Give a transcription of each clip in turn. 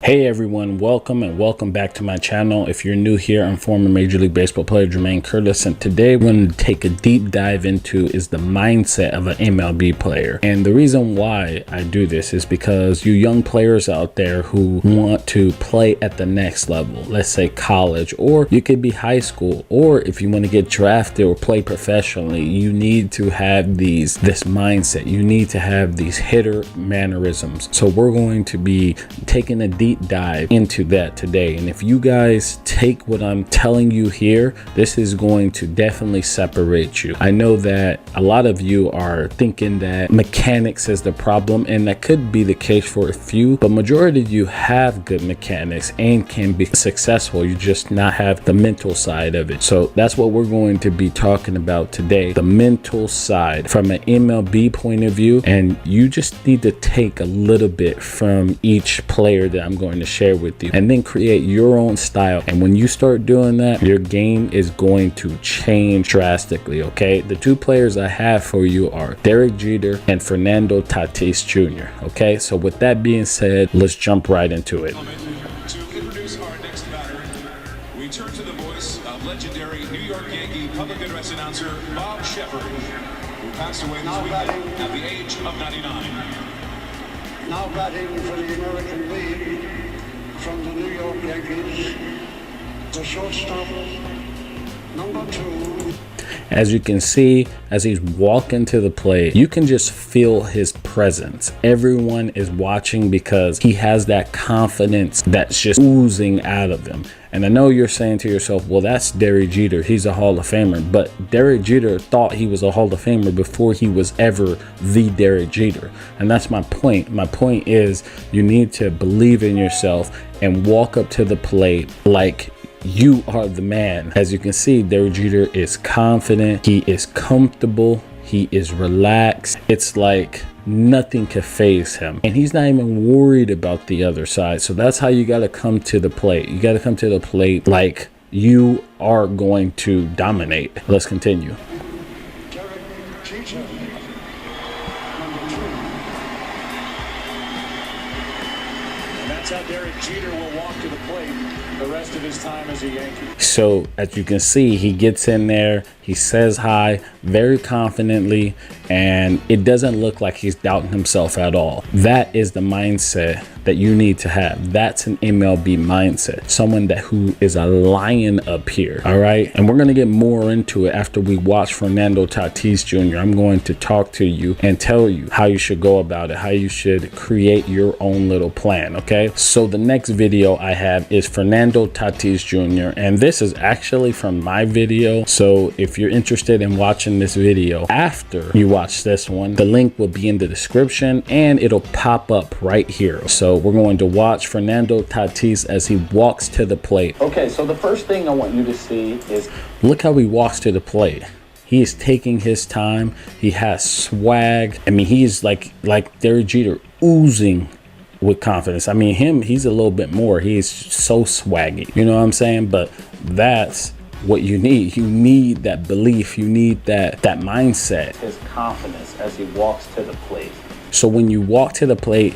Hey everyone, welcome back to my channel. If you're new here, I'm former Major League Baseball player Jermaine Curtis, and today we're going to take a deep dive into is the mindset of an MLB player. And the reason why I do this is because you young players out there who want to play at the next level, let's say college, or you could be high school, or if you want to get drafted or play professionally, you need to have this mindset. You need to have these hitter mannerisms. So we're going to be taking a deep dive into that today, and if you guys take what I'm telling you here, this is going to definitely separate you. I know that a lot of you are thinking that mechanics is the problem, and that could be the case for a few, but majority of you have good mechanics and can be successful. You just not have the mental side of it. So that's what we're going to be talking about today, the mental side from an MLB point of view. And you just need to take a little bit from each player that I'm going to share with you, and then create your own style. And when you start doing that, your game is going to change drastically. Okay, the two players I have for you are Derek Jeter and Fernando Tatis Jr. Okay, so with that being said, let's jump right into it. To introduce our next batter, we turn to the voice of legendary New York Yankee public address announcer Bob Shepard, who passed away this weekend at the age of 99. Now batting for the American League from the New York Yankees, the shortstop, number 2. As you can see, as he's walking to the plate, you can just feel his presence. Everyone is watching because he has that confidence that's just oozing out of him. And I know you're saying to yourself, well, that's Derek Jeter. He's a Hall of Famer. But Derek Jeter thought he was a Hall of Famer before he was ever the Derek Jeter. And that's my point. My point is you need to believe in yourself and walk up to the plate like you are the man. As you can see, Derek Jeter is confident. He is comfortable. He is relaxed. It's like nothing can faze him, and he's not even worried about the other side. So that's how you got to come to the plate. You got to come to the plate like you are going to dominate. Let's continue. Derek Jeter, number 2. And that's how Derek Jeter will walk to the plate the rest of his time as a Yankee. So as you can see, he gets in there, he says hi very confidently, and it doesn't look like he's doubting himself at all. That is the mindset that you need to have. That's an MLB mindset, someone who is a lion up here. All right, and we're going to get more into it after we watch Fernando Tatis Jr. I'm going to talk to you and tell you how you should go about it, how you should create your own little plan. Okay, so the next video I have is Fernando Tatis Jr., and this is actually from my video. So if you're interested in watching this video after you watch this one, the link will be in the description and it'll pop up right here. So we're going to watch Fernando Tatis as he walks to the plate. Okay, so the first thing I want you to see is look how he walks to the plate. He is taking his time. He has swag. I mean, he's like Derek Jeter, oozing with confidence. I mean, he's a little bit more. He's so swaggy. You know what I'm saying? But that's what you need. You need that belief. You need that mindset. His confidence as he walks to the plate. So when you walk to the plate,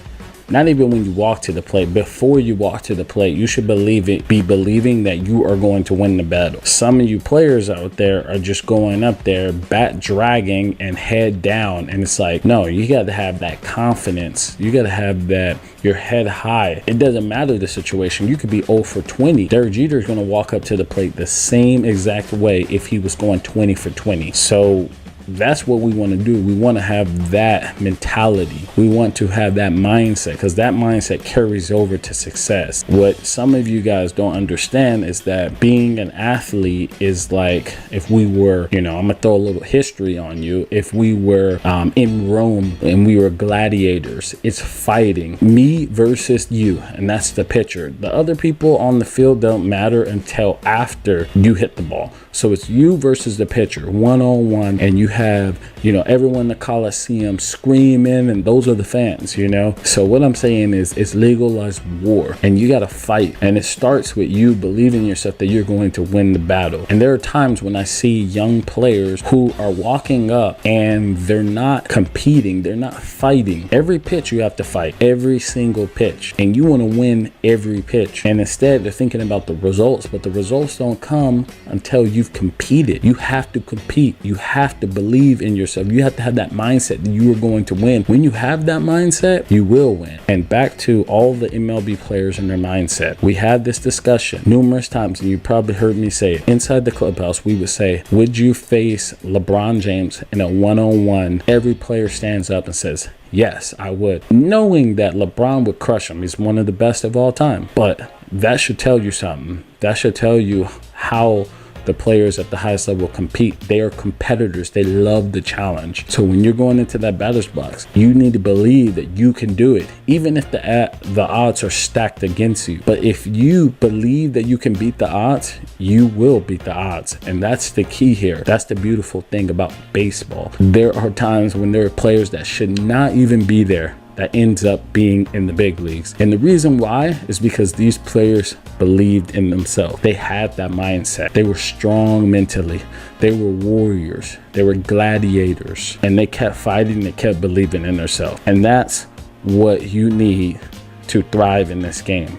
not even when you walk to the plate, before you walk to the plate, you should be believing that you are going to win the battle. Some of you players out there are just going up there, bat dragging and head down. And it's like, no, you got to have that confidence. You got to have that, your head high. It doesn't matter the situation. You could be 0 for 20. Derek Jeter is going to walk up to the plate the same exact way if he was going 20 for 20. So that's what we want to do. We want to have that mentality. We want to have that mindset, because that mindset carries over to success. What some of you guys don't understand is that being an athlete is like, if we were, I'm gonna throw a little history on you. If we were in Rome and we were gladiators, it's fighting, me versus you, and that's the pitcher. The other people on the field don't matter until after you hit the ball. So it's you versus the pitcher, one-on-one, and you have, everyone in the Coliseum screaming, and those are the fans, So what I'm saying is it's legalized war, and you got to fight. And it starts with you believing in yourself that you're going to win the battle. And there are times when I see young players who are walking up and they're not competing, they're not fighting. Every pitch you have to fight, every single pitch, and you want to win every pitch. And instead they're thinking about the results, but the results don't come until you've competed. You have to compete. You have to believe in yourself. You have to have that mindset that you are going to win. When you have that mindset, you will win. And back to all the MLB players and their mindset. We had this discussion numerous times, and you probably heard me say it. Inside the clubhouse, we would say, would you face LeBron James in a one-on-one? Every player stands up and says, yes, I would. Knowing that LeBron would crush him. He's one of the best of all time. But that should tell you something. That should tell you how the players at the highest level compete. They are competitors. They love the challenge. So when you're going into that batter's box, you need to believe that you can do it, even if the odds are stacked against you. But if you believe that you can beat the odds, you will beat the odds. And that's the key here. That's the beautiful thing about baseball. There are times when there are players that should not even be there that ends up being in the big leagues. And the reason why is because these players believed in themselves. They had that mindset. They were strong mentally. They were warriors. They were gladiators. And they kept fighting. They kept believing in themselves. And that's what you need to thrive in this game.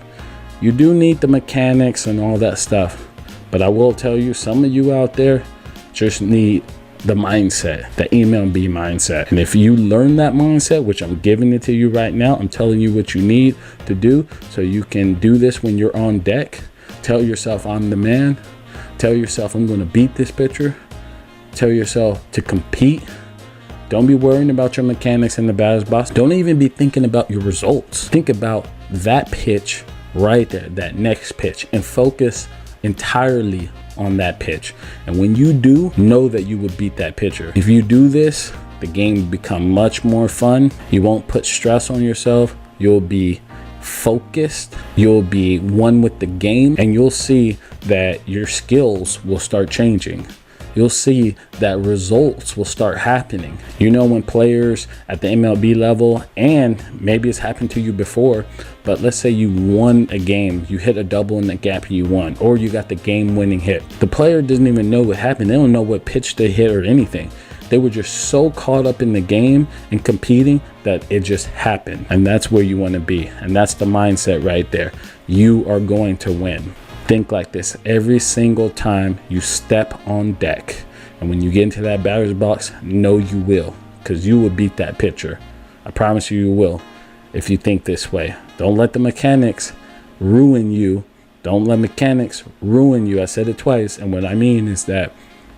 You do need the mechanics and all that stuff. But I will tell you, some of you out there just need the mindset, the MLB mindset. And if you learn that mindset, which I'm giving it to you right now, I'm telling you what you need to do so you can do this when you're on deck. Tell yourself, I'm the man. Tell yourself, I'm going to beat this pitcher. Tell yourself to compete. Don't be worrying about your mechanics in the batter's box. Don't even be thinking about your results. Think about that pitch right there, that next pitch, and focus entirely on that pitch. And when you do, know that you will beat that pitcher. If you do this, the game will become much more fun. You won't put stress on yourself. You'll be focused. You'll be one with the game, and you'll see that your skills will start changing. You'll see that results will start happening. When players at the MLB level, and maybe it's happened to you before, but let's say you won a game, you hit a double in the gap and you won, or you got the game-winning hit. The player doesn't even know what happened. They don't know what pitch they hit or anything. They were just so caught up in the game and competing that it just happened. And that's where you want to be. And that's the mindset right there. You are going to win. Think like this every single time you step on deck. And when you get into that batter's box, know you will, because you will beat that pitcher. I promise you will if you think this way. Don't let the mechanics ruin you. Don't let mechanics ruin you. I said it twice. And what I mean is that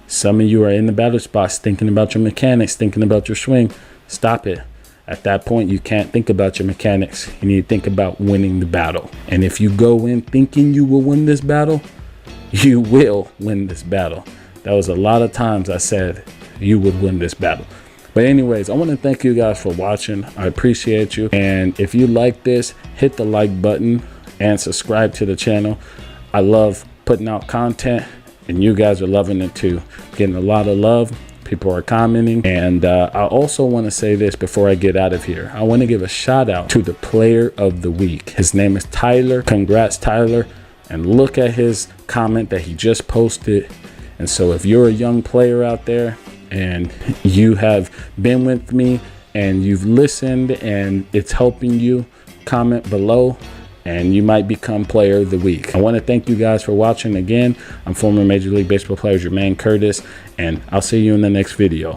some of you are in the batter's box thinking about your mechanics, thinking about your swing. Stop it. At that point, you can't think about your mechanics. You need to think about winning the battle. And if you go in thinking you will win this battle, you will win this battle. That was a lot of times I said you would win this battle. But anyways, I want to thank you guys for watching. I appreciate you. And if you like this, hit the like button and subscribe to the channel. I love putting out content, and you guys are loving it too. Getting a lot of love. People are commenting. And I also want to say this before I get out of here. I want to give a shout out to the player of the week. His name is Tyler. Congrats, Tyler. And look at his comment that he just posted. And so if you're a young player out there and you have been with me and you've listened and it's helping you, comment below and you might become player of the week. I want to thank you guys for watching again. I'm former Major League Baseball player Jermaine Curtis, and I'll see you in the next video.